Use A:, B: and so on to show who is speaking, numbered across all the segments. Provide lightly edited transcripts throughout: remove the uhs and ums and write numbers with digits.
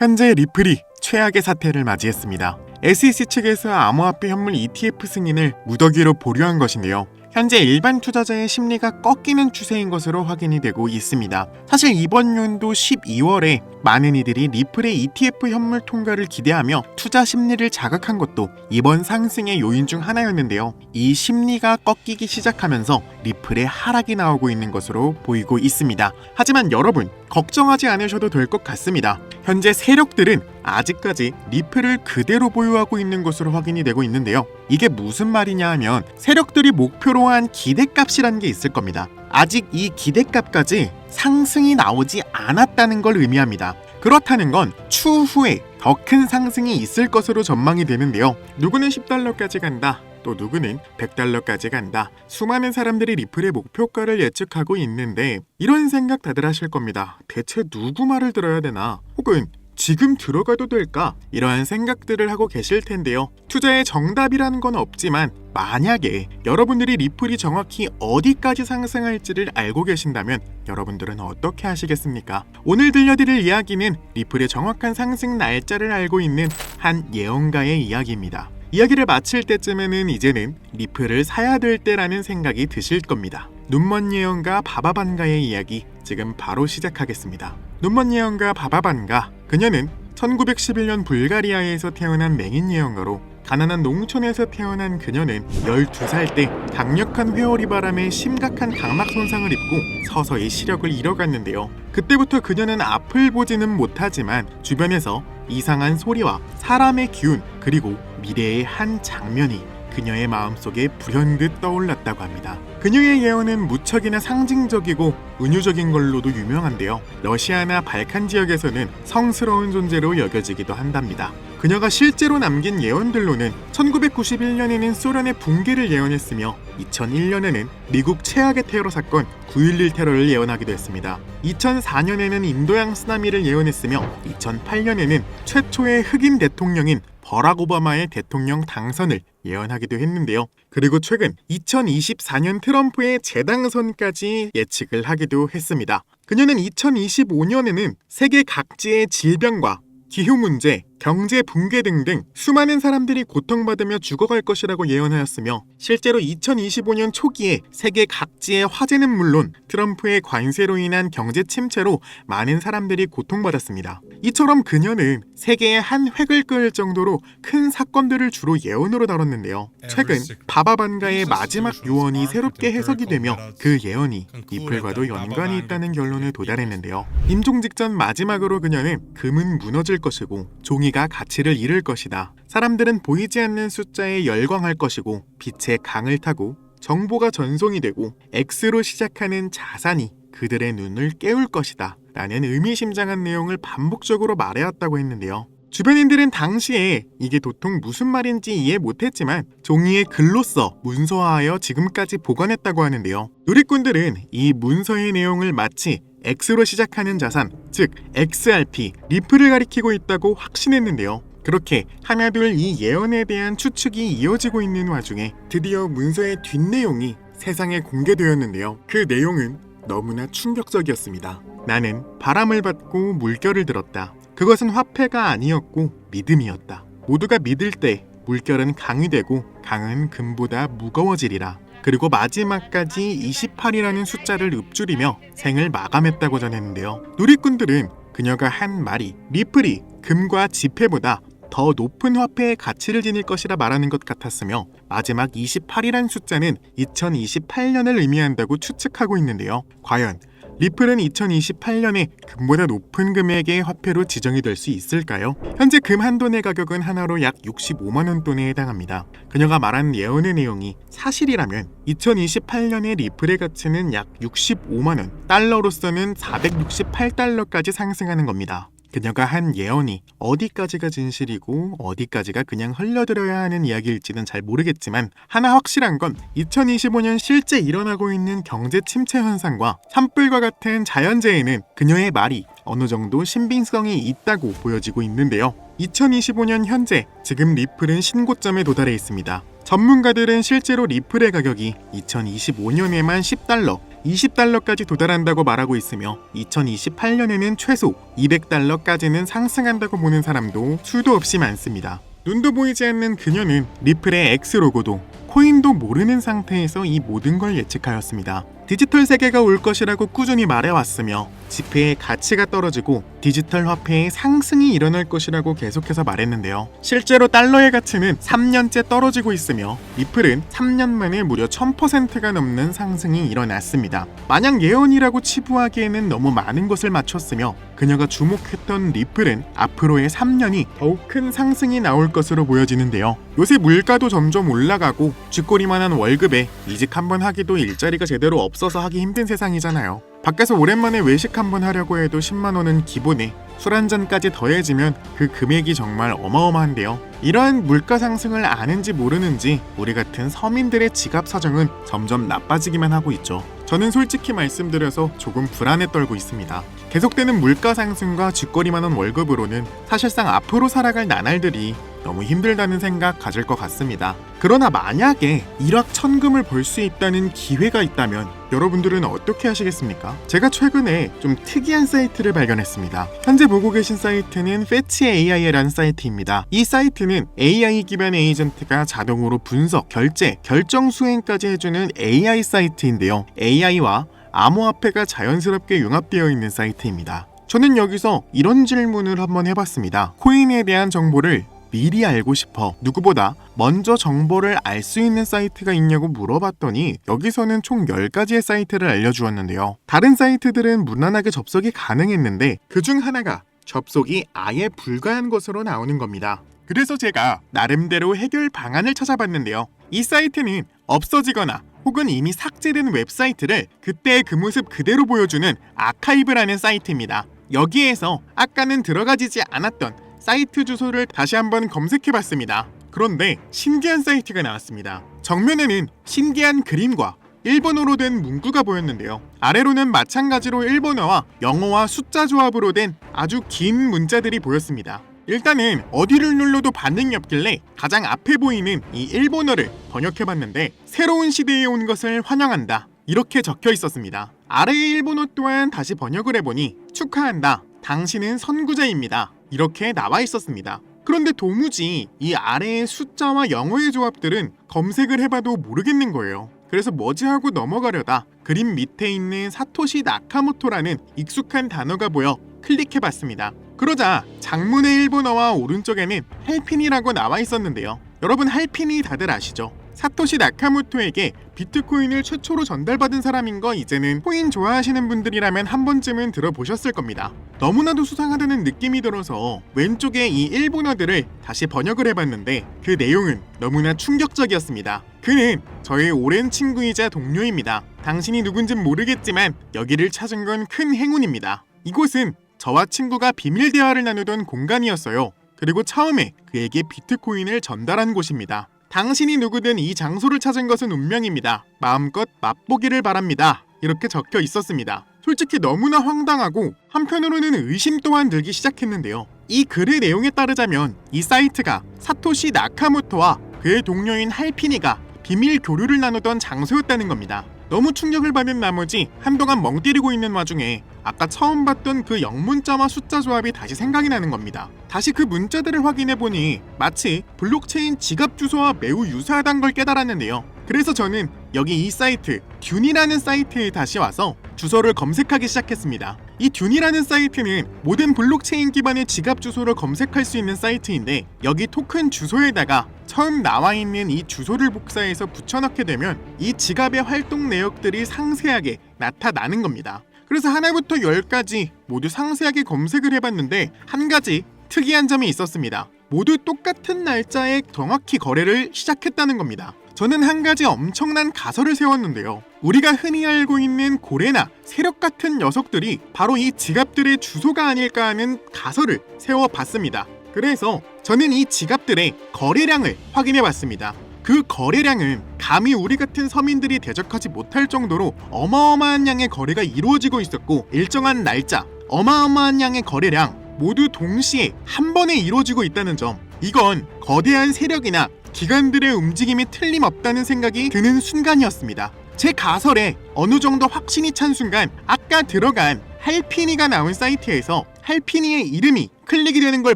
A: 현재 리플이 최악의 사태를 맞이했습니다. SEC 측에서 암호화폐 현물 ETF 승인을 무더기로 보류한 것인데요. 현재 일반 투자자의 심리가 꺾이는 추세인 것으로 확인이 되고 있습니다. 사실 이번 연도 12월에 많은 이들이 리플의 ETF 현물 통과를 기대하며 투자 심리를 자극한 것도 이번 상승의 요인 중 하나였는데요. 이 심리가 꺾이기 시작하면서 리플의 하락이 나오고 있는 것으로 보이고 있습니다. 하지만 여러분, 걱정하지 않으셔도 될 것 같습니다. 현재 세력들은 아직까지 리플을 그대로 보유하고 있는 것으로 확인이 되고 있는데요. 이게 무슨 말이냐 하면 세력들이 목표로 한 기대값이라는 게 있을 겁니다. 아직 이 기대값까지 상승이 나오지 않았다는 걸 의미합니다. 그렇다는 건 추후에 더 큰 상승이 있을 것으로 전망이 되는데요. 누구는 10달러까지 간다. 또 누구는 100달러까지 간다. 수많은 사람들이 리플의 목표가를 예측하고 있는데 이런 생각 다들 하실 겁니다. 대체 누구 말을 들어야 되나? 혹은 지금 들어가도 될까? 이러한 생각들을 하고 계실 텐데요. 투자의 정답이라는 건 없지만 만약에 여러분들이 리플이 정확히 어디까지 상승할지를 알고 계신다면 여러분들은 어떻게 하시겠습니까? 오늘 들려드릴 이야기는 리플의 정확한 상승 날짜를 알고 있는 한 예언가의 이야기입니다. 이야기를 마칠 때쯤에는 이제는 리플을 사야 될 때라는 생각이 드실 겁니다. 눈먼 예언가 바바반가의 이야기 지금 바로 시작하겠습니다. 눈먼 예언가 바바반가, 그녀는 1911년 불가리아에서 태어난 맹인 예언가로 가난한 농촌에서 태어난 그녀는 12살 때 강력한 회오리 바람에 심각한 각막 손상을 입고 서서히 시력을 잃어갔는데요. 그때부터 그녀는 앞을 보지는 못하지만 주변에서 이상한 소리와 사람의 기운 그리고 미래의 한 장면이 그녀의 마음속에 불현듯 떠올랐다고 합니다. 그녀의 예언은 무척이나 상징적이고 은유적인 걸로도 유명한데요. 러시아나 발칸 지역에서는 성스러운 존재로 여겨지기도 한답니다. 그녀가 실제로 남긴 예언들로는 1991년에는 소련의 붕괴를 예언했으며 2001년에는 미국 최악의 테러 사건 9.11 테러를 예언하기도 했습니다. 2004년에는 인도양 쓰나미를 예언했으며 2008년에는 최초의 흑인 대통령인 버락 오바마의 대통령 당선을 예언하기도 했는데요. 그리고 최근 2024년 트럼프의 재당선까지 예측을 하기도 했습니다. 그녀는 2025년에는 세계 각지의 질병과 기후 문제, 경제 붕괴 등등 수많은 사람들이 고통받으며 죽어갈 것이라고 예언하였으며 실제로 2025년 초기에 세계 각지의 화재는 물론 트럼프의 관세로 인한 경제 침체로 많은 사람들이 고통받았습니다. 이처럼 그녀는 세계의 한 획을 그을 정도로 큰 사건들을 주로 예언으로 다뤘는데요. 최근 바바반가의 마지막 유언이 새롭게 해석이 되며 그 예언이 리플과도 연관이 있다는 결론에 도달했는데요. 임종 직전 마지막으로 그녀는 금은 무너질 것이고 종이가 가치를 잃을 것이다. 사람들은 보이지 않는 숫자에 열광할 것이고 빛의 강을 타고 정보가 전송이 되고 X로 시작하는 자산이 그들의 눈을 깨울 것이다. 라는 의미심장한 내용을 반복적으로 말해왔다고 했는데요. 주변인들은 당시에 이게 도통 무슨 말인지 이해 못했지만 종이에 글로 써 문서화하여 지금까지 보관했다고 하는데요. 누리꾼들은 이 문서의 내용을 마치 X로 시작하는 자산, 즉 XRP, 리플을 가리키고 있다고 확신했는데요. 그렇게 하나둘 이 예언에 대한 추측이 이어지고 있는 와중에 드디어 문서의 뒷내용이 세상에 공개되었는데요. 그 내용은 너무나 충격적이었습니다. 나는 바람을 받고 물결을 들었다. 그것은 화폐가 아니었고 믿음이었다. 모두가 믿을 때 물결은 강이 되고 강은 금보다 무거워지리라. 그리고 마지막까지 28이라는 숫자를 읊조리며 생을 마감했다고 전했는데요. 누리꾼들은 그녀가 한 말이 리플이 금과 지폐보다 더 높은 화폐의 가치를 지닐 것이라 말하는 것 같았으며 마지막 28이란 숫자는 2028년을 의미한다고 추측하고 있는데요. 과연 리플은 2028년에 금보다 높은 금액의 화폐로 지정이 될 수 있을까요? 현재 금 한 돈의 가격은 하나로 약 65만원 돈에 해당합니다. 그녀가 말한 예언의 내용이 사실이라면 2028년의 리플의 가치는 약 65만원, 달러로서는 468달러까지 상승하는 겁니다. 그녀가 한 예언이 어디까지가 진실이고 어디까지가 그냥 흘려들어야 하는 이야기일지는 잘 모르겠지만 하나 확실한 건 2025년 실제 일어나고 있는 경제 침체 현상과 산불과 같은 자연재해는 그녀의 말이 어느 정도 신빙성이 있다고 보여지고 있는데요. 2025년 현재 지금 리플은 신고점에 도달해 있습니다. 전문가들은 실제로 리플의 가격이 2025년에만 10달러, 20달러까지 도달한다고 말하고 있으며 2028년에는 최소 200달러까지는 상승한다고 보는 사람도 수도 없이 많습니다. 눈도 보이지 않는 그녀는 리플의 X 로고도 코인도 모르는 상태에서 이 모든 걸 예측하였습니다. 디지털 세계가 올 것이라고 꾸준히 말해왔으며 지폐의 가치가 떨어지고 디지털 화폐의 상승이 일어날 것이라고 계속해서 말했는데요. 실제로 달러의 가치는 3년째 떨어지고 있으며 리플은 3년 만에 무려 1000%가 넘는 상승이 일어났습니다. 마냥 예언이라고 치부하기에는 너무 많은 것을 맞췄으며 그녀가 주목했던 리플은 앞으로의 3년이 더욱 큰 상승이 나올 것으로 보여지는데요. 요새 물가도 점점 올라가고 쥐꼬리만한 월급에 이직 한번 하기도 일자리가 제대로 없어서 하기 힘든 세상이잖아요. 밖에서 오랜만에 외식 한번 하려고 해도 10만 원은 기본에 술 한 잔까지 더해지면 그 금액이 정말 어마어마한데요. 이러한 물가 상승을 아는지 모르는지 우리 같은 서민들의 지갑 사정은 점점 나빠지기만 하고 있죠. 저는 솔직히 말씀드려서 조금 불안에 떨고 있습니다. 계속되는 물가 상승과 쥐꼬리만한 월급으로는 사실상 앞으로 살아갈 나날들이 너무 힘들다는 생각 가질 것 같습니다. 그러나 만약에 일확천금을 벌 수 있다는 기회가 있다면 여러분들은 어떻게 하시겠습니까? 제가 최근에 좀 특이한 사이트를 발견했습니다. 현재 보고 계신 사이트는 fetchAI라는 사이트입니다. 이 사이트는 AI 기반 에이전트가 자동으로 분석, 결제, 결정 수행까지 해주는 AI 사이트인데요. AI와 암호화폐가 자연스럽게 융합되어 있는 사이트입니다. 저는 여기서 이런 질문을 한번 해봤습니다. 코인에 대한 정보를 미리 알고 싶어 누구보다 먼저 정보를 알 수 있는 사이트가 있냐고 물어봤더니 여기서는 총 10가지의 사이트를 알려주었는데요. 다른 사이트들은 무난하게 접속이 가능했는데 그중 하나가 접속이 아예 불가한 것으로 나오는 겁니다. 그래서 제가 나름대로 해결 방안을 찾아봤는데요. 이 사이트는 없어지거나 혹은 이미 삭제된 웹사이트를 그때의 그 모습 그대로 보여주는 아카이브라는 사이트입니다. 여기에서 아까는 들어가지지 않았던 사이트 주소를 다시 한번 검색해봤습니다. 그런데 신기한 사이트가 나왔습니다. 정면에는 신기한 그림과 일본어로 된 문구가 보였는데요. 아래로는 마찬가지로 일본어와 영어와 숫자 조합으로 된 아주 긴 문자들이 보였습니다. 일단은 어디를 눌러도 반응이 없길래 가장 앞에 보이는 이 일본어를 번역해봤는데 새로운 시대에 온 것을 환영한다 이렇게 적혀 있었습니다. 아래의 일본어 또한 다시 번역을 해보니 축하한다. 당신은 선구자입니다. 이렇게 나와 있었습니다. 그런데 도무지 이 아래의 숫자와 영어의 조합들은 검색을 해봐도 모르겠는 거예요. 그래서 뭐지 하고 넘어가려다 그림 밑에 있는 사토시 나카모토라는 익숙한 단어가 보여 클릭해봤습니다. 그러자 장문의 일본어와 오른쪽에는 할핀이라고 나와 있었는데요. 여러분 할핀이 다들 아시죠? 사토시 나카모토에게 비트코인을 최초로 전달받은 사람인 거 이제는 코인 좋아하시는 분들이라면 한 번쯤은 들어보셨을 겁니다. 너무나도 수상하다는 느낌이 들어서 왼쪽에 이 일본어들을 다시 번역을 해봤는데 그 내용은 너무나 충격적이었습니다. 그는 저의 오랜 친구이자 동료입니다. 당신이 누군진 모르겠지만 여기를 찾은 건 큰 행운입니다. 이곳은 저와 친구가 비밀 대화를 나누던 공간이었어요. 그리고 처음에 그에게 비트코인을 전달한 곳입니다. 당신이 누구든 이 장소를 찾은 것은 운명입니다. 마음껏 맛보기를 바랍니다. 이렇게 적혀 있었습니다. 솔직히 너무나 황당하고 한편으로는 의심 또한 들기 시작했는데요. 이 글의 내용에 따르자면 이 사이트가 사토시 나카모토와 그의 동료인 할피니가 비밀 교류를 나누던 장소였다는 겁니다. 너무 충격을 받은 나머지 한동안 멍 때리고 있는 와중에 아까 처음 봤던 그 영문자와 숫자 조합이 다시 생각이 나는 겁니다. 다시 그 문자들을 확인해보니 마치 블록체인 지갑 주소와 매우 유사하다는 걸 깨달았는데요. 그래서 저는 여기 이 사이트 듄이라는 사이트에 다시 와서 주소를 검색하기 시작했습니다. 이 듄이라는 사이트는 모든 블록체인 기반의 지갑 주소를 검색할 수 있는 사이트인데 여기 토큰 주소에다가 처음 나와 있는 이 주소를 복사해서 붙여넣게 되면 이 지갑의 활동 내역들이 상세하게 나타나는 겁니다. 그래서 하나부터 10까지 모두 상세하게 검색을 해봤는데 한 가지 특이한 점이 있었습니다. 모두 똑같은 날짜에 정확히 거래를 시작했다는 겁니다. 저는 한 가지 엄청난 가설을 세웠는데요. 우리가 흔히 알고 있는 고래나 세력 같은 녀석들이 바로 이 지갑들의 주소가 아닐까 하는 가설을 세워봤습니다. 그래서 저는 이 지갑들의 거래량을 확인해봤습니다. 그 거래량은 감히 우리 같은 서민들이 대적하지 못할 정도로 어마어마한 양의 거래가 이루어지고 있었고 일정한 날짜, 어마어마한 양의 거래량 모두 동시에 한 번에 이루어지고 있다는 점, 이건 거대한 세력이나 기관들의 움직임이 틀림없다는 생각이 드는 순간이었습니다. 제 가설에 어느 정도 확신이 찬 순간 아까 들어간 할피니가 나온 사이트에서 할피니의 이름이 클릭이 되는 걸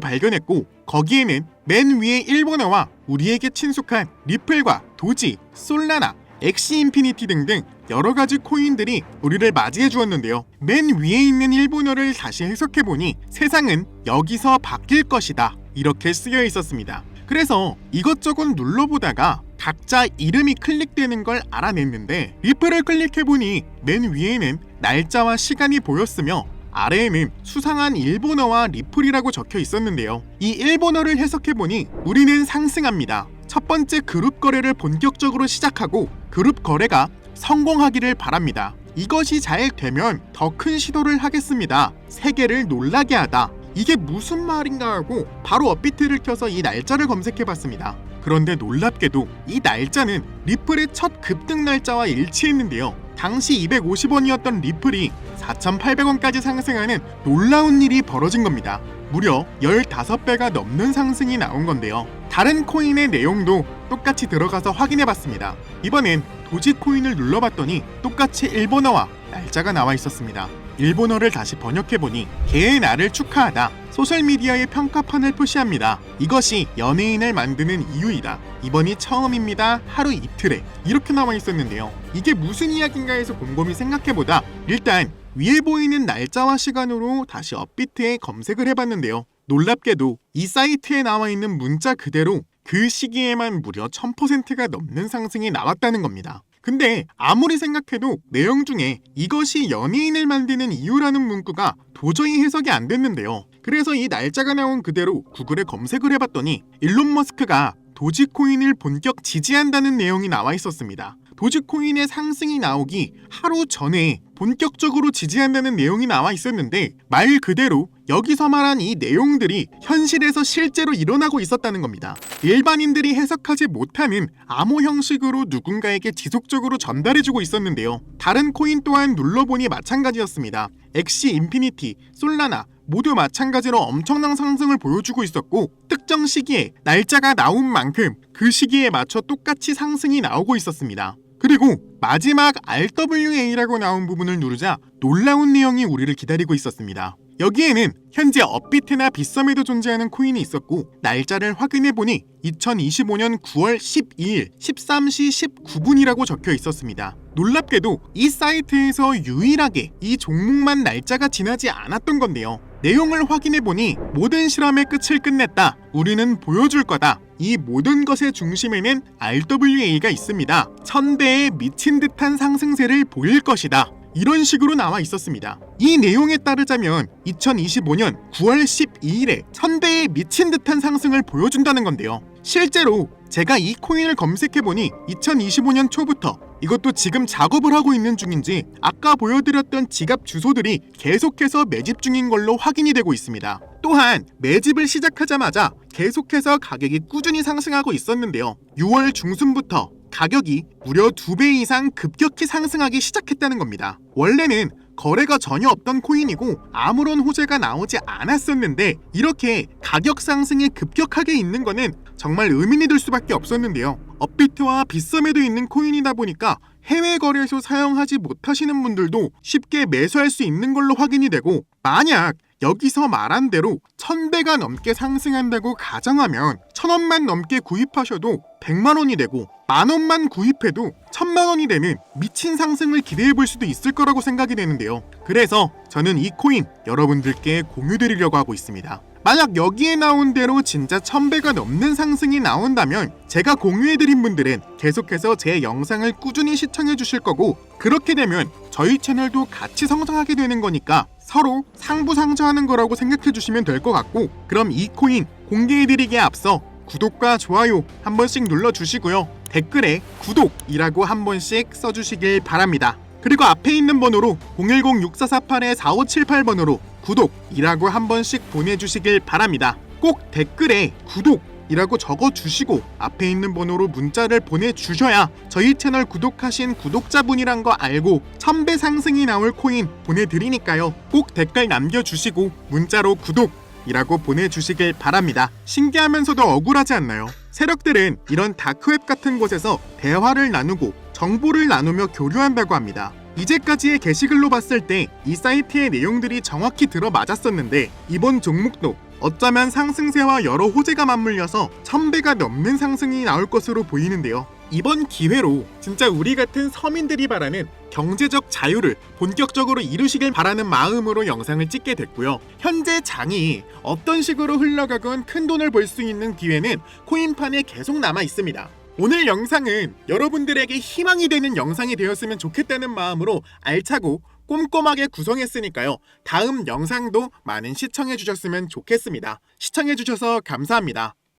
A: 발견했고, 거기에는 맨 위에 일본어와 우리에게 친숙한 리플과 도지, 솔라나, 엑시 인피니티 등등 여러가지 코인들이 우리를 맞이해 주었는데요. 맨 위에 있는 일본어를 다시 해석해보니 세상은 여기서 바뀔 것이다, 이렇게 쓰여 있었습니다. 그래서 이것저것 눌러보다가 각자 이름이 클릭되는 걸 알아냈는데, 리플을 클릭해보니 맨 위에는 날짜와 시간이 보였으며 아래에는 수상한 일본어와 리플이라고 적혀 있었는데요. 이 일본어를 해석해보니 우리는 상승합니다. 첫 번째 그룹 거래를 본격적으로 시작하고 그룹 거래가 성공하기를 바랍니다. 이것이 잘 되면 더 큰 시도를 하겠습니다. 세계를 놀라게 하다. 이게 무슨 말인가 하고 바로 업비트를 켜서 이 날짜를 검색해봤습니다. 그런데 놀랍게도 이 날짜는 리플의 첫 급등 날짜와 일치했는데요. 당시 250원이었던 리플이 4,800원까지 상승하는 놀라운 일이 벌어진 겁니다. 무려 15배가 넘는 상승이 나온 건데요. 다른 코인의 내용도 똑같이 들어가서 확인해봤습니다. 이번엔 도지코인을 눌러봤더니 똑같이 일본어와 날짜가 나와 있었습니다. 일본어를 다시 번역해보니 개의 날을 축하하다. 소셜미디어의 평가판을 표시합니다. 이것이 연예인을 만드는 이유이다. 이번이 처음입니다. 하루 이틀에. 이렇게 나와 있었는데요. 이게 무슨 이야기인가 해서 곰곰이 생각해보다 일단 위에 보이는 날짜와 시간으로 다시 업비트에 검색을 해봤는데요. 놀랍게도 이 사이트에 나와 있는 문자 그대로 그 시기에만 무려 1000%가 넘는 상승이 나왔다는 겁니다. 근데 아무리 생각해도 내용 중에 이것이 연예인을 만드는 이유라는 문구가 도저히 해석이 안 됐는데요. 그래서 이 날짜가 나온 그대로 구글에 검색을 해봤더니 일론 머스크가 도지코인을 본격 지지한다는 내용이 나와 있었습니다. 도지코인의 상승이 나오기 하루 전에 본격적으로 지지한다는 내용이 나와 있었는데, 말 그대로 여기서 말한 이 내용들이 현실에서 실제로 일어나고 있었다는 겁니다. 일반인들이 해석하지 못하는 암호 형식으로 누군가에게 지속적으로 전달해주고 있었는데요. 다른 코인 또한 눌러보니 마찬가지였습니다. 엑시 인피니티, 솔라나 모두 마찬가지로 엄청난 상승을 보여주고 있었고, 특정 시기에 날짜가 나온 만큼 그 시기에 맞춰 똑같이 상승이 나오고 있었습니다. 그리고 마지막 RWA라고 나온 부분을 누르자 놀라운 내용이 우리를 기다리고 있었습니다. 여기에는 현재 업비트나 빗썸에도 존재하는 코인이 있었고, 날짜를 확인해보니 2025년 9월 12일 13시 19분이라고 적혀 있었습니다. 놀랍게도 이 사이트에서 유일하게 이 종목만 날짜가 지나지 않았던 건데요. 내용을 확인해보니 모든 실험의 끝을 끝냈다. 우리는 보여줄 거다. 이 모든 것의 중심에는 RWA가 있습니다. 1000배의 미친 듯한 상승세를 보일 것이다. 이런 식으로 나와 있었습니다. 이 내용에 따르자면 2025년 9월 12일에 1000배의 미친 듯한 상승을 보여준다는 건데요. 실제로 제가 이 코인을 검색해보니 2025년 초부터, 이것도 지금 작업을 하고 있는 중인지 아까 보여드렸던 지갑 주소들이 계속해서 매집 중인 걸로 확인이 되고 있습니다. 또한 매집을 시작하자마자 계속해서 가격이 꾸준히 상승하고 있었는데요. 6월 중순부터 가격이 무려 2배 이상 급격히 상승하기 시작했다는 겁니다. 원래는 거래가 전혀 없던 코인이고 아무런 호재가 나오지 않았었는데, 이렇게 가격 상승이 급격하게 있는 거는 정말 의문이 들 수밖에 없었는데요. 업비트와 빗썸에도 있는 코인이다 보니까 해외 거래소 사용하지 못하시는 분들도 쉽게 매수할 수 있는 걸로 확인이 되고, 만약 여기서 말한 대로 1000배가 넘게 상승한다고 가정하면 1000원만 넘게 구입하셔도 100만원이 되고, 만원만 구입해도 1000만원이 되는 미친 상승을 기대해 볼 수도 있을 거라고 생각이 되는데요. 그래서 저는 이 코인 여러분들께 공유드리려고 하고 있습니다. 만약 여기에 나온 대로 진짜 1000배가 넘는 상승이 나온다면 제가 공유해드린 분들은 계속해서 제 영상을 꾸준히 시청해 주실 거고, 그렇게 되면 저희 채널도 같이 성장하게 되는 거니까 서로 상부상조하는 거라고 생각해 주시면 될 것 같고, 그럼 이 코인 공개해드리기에 앞서 구독과 좋아요 한 번씩 눌러주시고요. 댓글에 구독이라고 한 번씩 써주시길 바랍니다. 그리고 앞에 있는 번호로 010-6448-4578번으로 구독이라고 한 번씩 보내주시길 바랍니다. 꼭 댓글에 구독이라고 적어주시고 앞에 있는 번호로 문자를 보내주셔야 저희 채널 구독하신 구독자분이란 거 알고 1000배 상승이 나올 코인 보내드리니까요. 꼭 댓글 남겨주시고 문자로 구독이라고 보내주시길 바랍니다. 신기하면서도 억울하지 않나요? 세력들은 이런 다크웹 같은 곳에서 대화를 나누고 정보를 나누며 교류한다고 합니다. 이제까지의 게시글로 봤을 때 이 사이트의 내용들이 정확히 들어맞았었는데 이번 종목도 어쩌면 상승세와 여러 호재가 맞물려서 1000배가 넘는 상승이 나올 것으로 보이는데요. 이번 기회로 진짜 우리 같은 서민들이 바라는 경제적 자유를 본격적으로 이루시길 바라는 마음으로 영상을 찍게 됐고요. 현재 장이 어떤 식으로 흘러가건 큰 돈을 벌 수 있는 기회는 코인판에 계속 남아 있습니다. 오늘 영상은 여러분들에게 희망이 되는 영상이 되었으면 좋겠다는 마음으로 알차고 꼼꼼하게 구성했으니까요. 다음 영상도 많은 시청해 주셨으면 좋겠습니다. 시청해 주셔서 감사합니다.